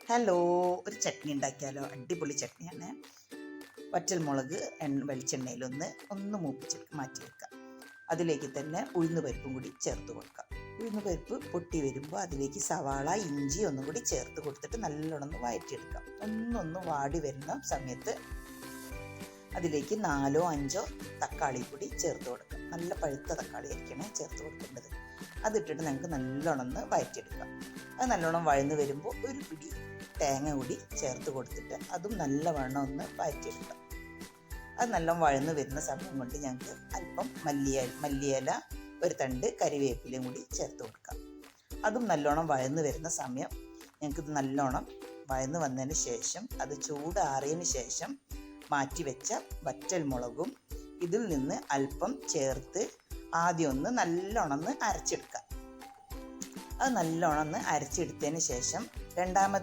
Hello, ഒരു ചട്നി ഉണ്ടാക്കിയാലോ? അടിപൊളി ചട്നിയാണ്. വറ്റൽമുളക് വെളിച്ചെണ്ണയിലൊന്ന് മൂപ്പിച്ച് മാറ്റി വെക്കാം. അതിലേക്ക് തന്നെ ഉഴുന്ന് പരിപ്പും കൂടി ചേർത്ത് കൊടുക്കാം. ഉഴുന്ന് പരിപ്പ് പൊട്ടി വരുമ്പോൾ അതിലേക്ക് സവാള, ഇഞ്ചി ഒന്നും കൂടി ചേർത്ത് കൊടുത്തിട്ട് നല്ലോണം വഴറ്റിയെടുക്കാം. ഒന്നൊന്ന് വാടി വരുന്ന സമയത്ത് അതിലേക്ക് 4 or 5 തക്കാളി കൂടി ചേർത്ത് കൊടുക്കാം. നല്ല പഴുത്ത തക്കാളി ആയിരിക്കണേ ചേർത്ത് കൊടുക്കേണ്ടത്. അതിട്ടിട്ട് നമുക്ക് നല്ലോണം വഴറ്റിയെടുക്കാം. അത് നല്ലോണം വഴന്ന് വരുമ്പോൾ ഒരു പിടി തേങ്ങ കൂടി ചേർത്ത് കൊടുത്തിട്ട് അതും നല്ലവണ്ണം ഒന്ന് വഴറ്റിയെടുക്കാം. അത് നല്ലോണം വഴന്ന് വരുന്ന സമയം കൊണ്ട് ഞങ്ങൾക്ക് അല്പം മല്ലിയില, ഒരു തണ്ട് കരിവേപ്പിലയും കൂടി ചേർത്ത് കൊടുക്കാം. അതും നല്ലോണം വഴന്ന് വരുന്ന സമയം ഞങ്ങൾക്കിത് നല്ലോണം വഴന്ന് വന്നതിന് ശേഷം അത് ചൂടാറിയതിന് ശേഷം മാറ്റി വെച്ച വറ്റൽമുളകും ഇതിൽ നിന്ന് അല്പം ചേർത്ത് ആദ്യം ഒന്ന് നല്ലോണം അരച്ചെടുക്കാം. അത് നല്ലോണം അരച്ചെടുത്തതിന് ശേഷം രണ്ടാമത്